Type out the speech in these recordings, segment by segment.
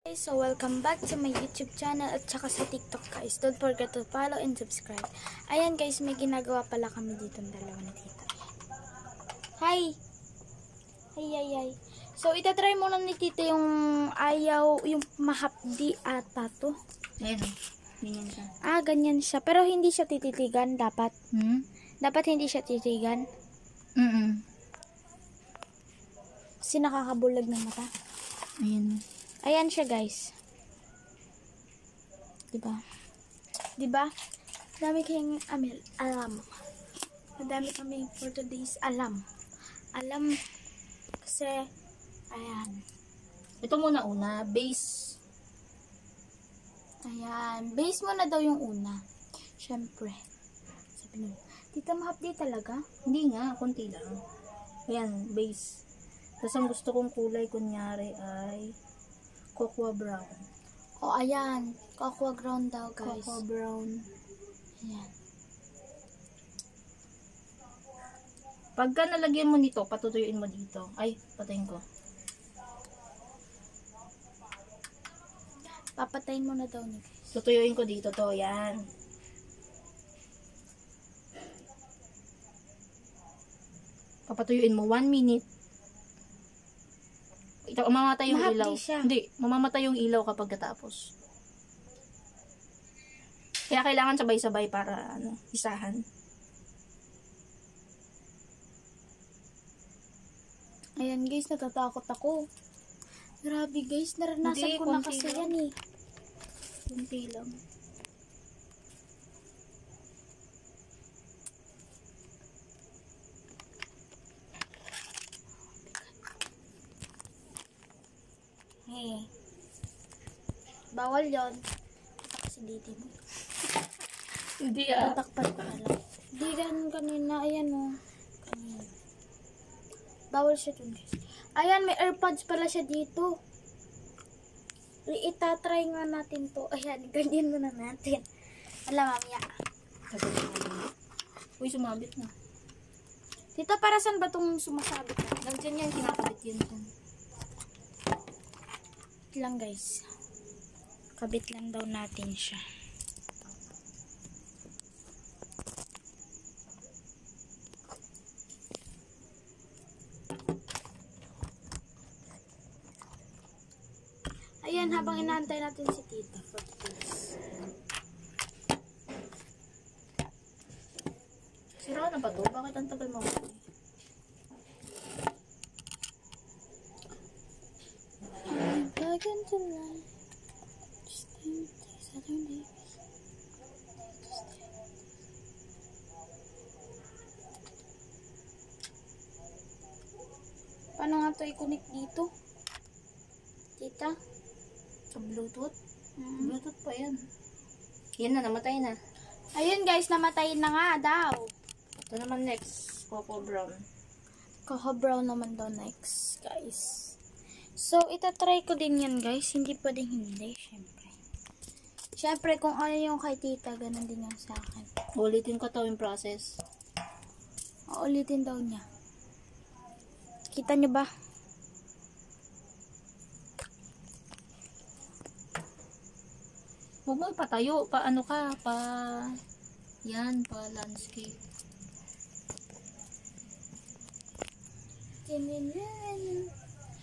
Hey, so welcome back to my YouTube channel at saka sa TikTok guys. Don't forget to follow and subscribe. Ayan guys, may ginagawa pala kami dito ng dalawa na tita. Hi! Hi. So itatry muna ni tita yung ayaw, yung mahapdi ata to. Ayan o. Ganyan siya. Ganyan siya. Pero hindi siya tititigan dapat. Dapat hindi siya tititigan. Kasi nakakabulag ng mata. Ayan. Ayan siya guys. Diba? Dami kayong alam. Madami kami for today's alam. Kasi, ayan. Ito muna una. Base. Ayan. Base mo na daw yung una. Siyempre. Sabi nyo, tita mahapdi talaga? Hindi nga. Kunti lang. Ayan. Base. Tapos ang gusto kong kulay kunyari ay cocoa brown. Ayan. Cocoa brown daw, guys. Cocoa brown. Ayan. Pagka nalagyan mo nito, patutuyuin mo dito. Ay, patayin ko. Papatayin mo na daw ni guys. Tutuyuin ko dito to. Yan. Papatuyuin mo 1 minute. Ito, mamamatay yung Mahapdi ilaw. siya. Hindi, mamamatay yung ilaw kapag katapos. Kaya kailangan sabay-sabay para isahan. Ayan guys, natatakot ako. Grabe guys, naranasan Hindi, ko na konti kasi lang. yan eh. Kunti lang. Bawal yon. Kasi dito mo. Hindi Tatakpan ko na lang. Di ganun kanina. Ayan o. Kanina. Bawal siya dun guys. Ayan, may AirPods pala siya dito. Itatry nga natin to. Ayan, ganyan muna natin. Alam, mamaya. Uy, sumabit na. Tita, para saan ba itong sumasabit na? Nandiyan yan, kinakabit yan. Lang guys. Kabit lang daw natin siya. Ayan, habang inaantay natin si tita for this. Sira na ba to? Bakit ang tagal mo? Back into life. Saturday. Paano nga ito i-connect dito? Tita? Sa Bluetooth? Bluetooth pa yan. Yan na, namatay na. Ayun guys, namatay na nga daw. Ito naman next, cocoa brown. Cocoa brown naman daw next, guys. So, itatry ko din yan, guys. Hindi pwedeng hindi, syempre. Syempre, kung ano yung kay tita, ganun din yung sa akin. Ulitin ko to yung process. Ulitin daw niya. Kita niyo ba? Huwag mo ipatayo. Paano ka? Yan, landscape.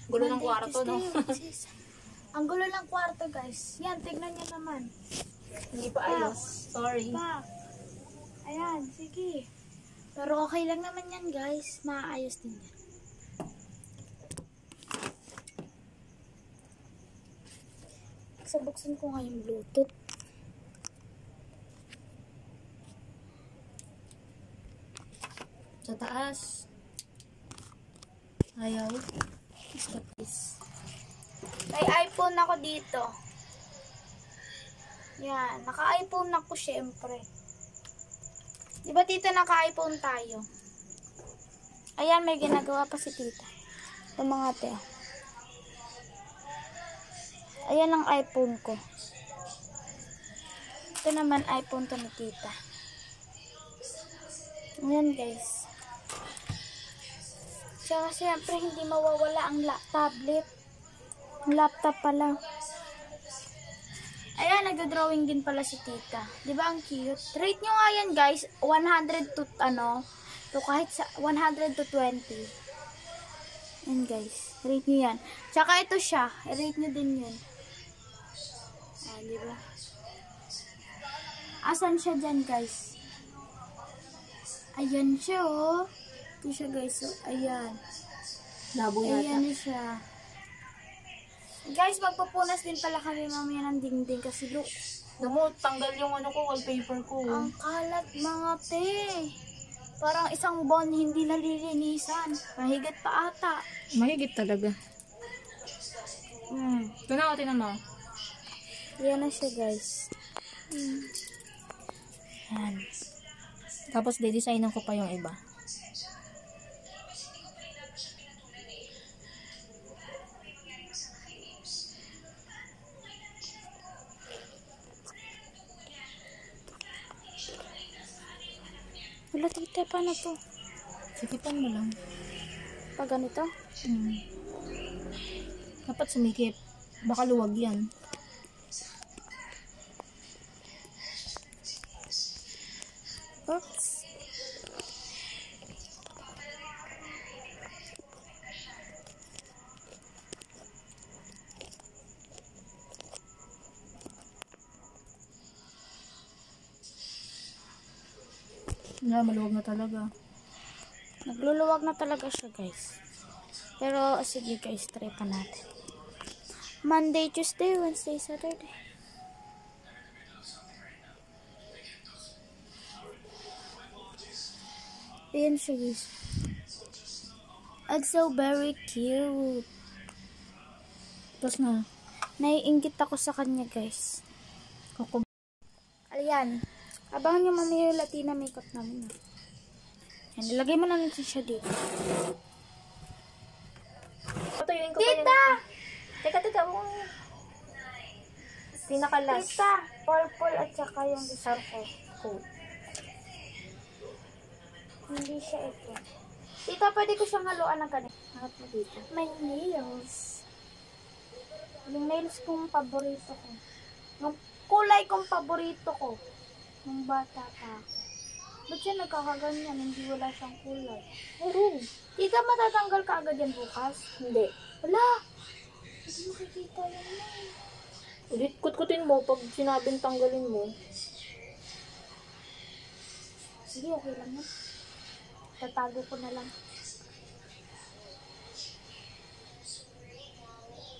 Gulo ng kwarto, no? Ang gulo ng kwarto, guys. Yan, tignan niyo naman. Hindi pa ayos. Sorry. Ayan, sige. Pero okay lang naman yan, guys. Maayos din yan. Buksan ko nga yung Bluetooth. Sa taas. Ayaw. Stop this. May iPhone ako dito. Yan. Naka-iPhone ako syempre. Diba tita, naka-iPhone tayo? Ayan, may ginagawa pa si tita. Ito mga te. Ayan ang iPhone ko. Ito naman iPhone to ni tita. Ayan guys. Tsaka syempre hindi mawawala ang tablet. Laptop pala. Ayan, nagda-drawing din pala si tita. Di ba ang cute? Rate nyo nga yan, guys. 100 to, to kahit sa 100 to 20. Yan, guys. Rate nyo yan. Tsaka ito siya. Rate nyo din yun. Ah, di ba? Asan siya dyan, guys? Ayan siya, oh. Ito siya, guys. Oh. Ayan. Labo yata. Ayan siya. Guys, magpupunas din pala kami mamaya ng dingding kasi look. Naku, tanggal yung ano ko, wallpaper ko. Ang kalat mga te. Parang isang buwan hindi nalilinisan. Mahigit pa ata. Mahigit talaga. Ito na, tinan mo. Yan na siya, guys. Yan. Tapos, de-designan ko pa yung iba. Wala, tita, paano to? Sikipan mo lang. Pag ganito? Dapat sumikip. Baka luwag yan. Oops. Wala, maluwag na talaga. Nagluluwag na talaga siya, guys. Pero, sige guys, try pa natin. Monday, Tuesday, Wednesday, Saturday. Ayan siya, guys. It's so very cute. Tapos na. Naiinggit ako sa kanya, guys. Ayan. Abangan nyo mamaya yung Latina makeup namin. Yan, ilagay mo na natin siya dito. Patuyuin ko Tita! Teka. Pinaka-last. Tita! Purple at saka yung sarko. Coat. Hindi siya ito. Tita, pwede ko siyang haluan ng ganito. Hangat mo dito. May nails. Yung nails kong paborito ko. Yung kulay kong paborito ko. Nung bata pa ako. Ba't siya nagkakaganyan? Hindi wala siyang kulay. Meron. Tita, matatanggal ka agad yan bukas? Hindi. Wala! Hindi makikita yan na. Ulit, kutkutin mo pag sinabing tanggalin mo. Sige, okay lang yan. Tatago ko na lang.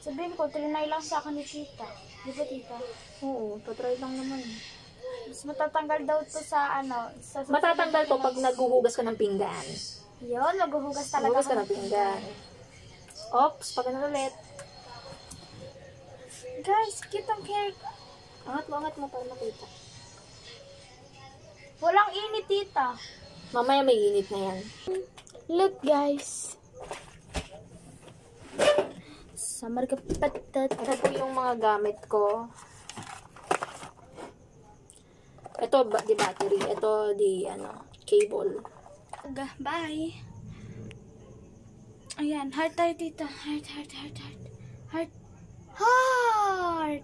Sabihin ko, trinay lang sa akin ni tita. Di ba, tita? Oo, patry lang naman. Mas matatanggal daw to sa sa Matatanggal to pag naghuhugas ka ng pinggan. Yun, maghuhugas talaga Naghuhugas ka ako ng pinggan. Oops, pag ano ulit. Guys, cute ang hair. Angat mo para makita. Walang init, tita. Mamaya may init na yan. Look, guys. Samar ka patat. Ito po yung mga gamit ko. Ito, di battery. Ito, di, cable. Bye. Ayan, heart tayo, tita. Heart. Heart.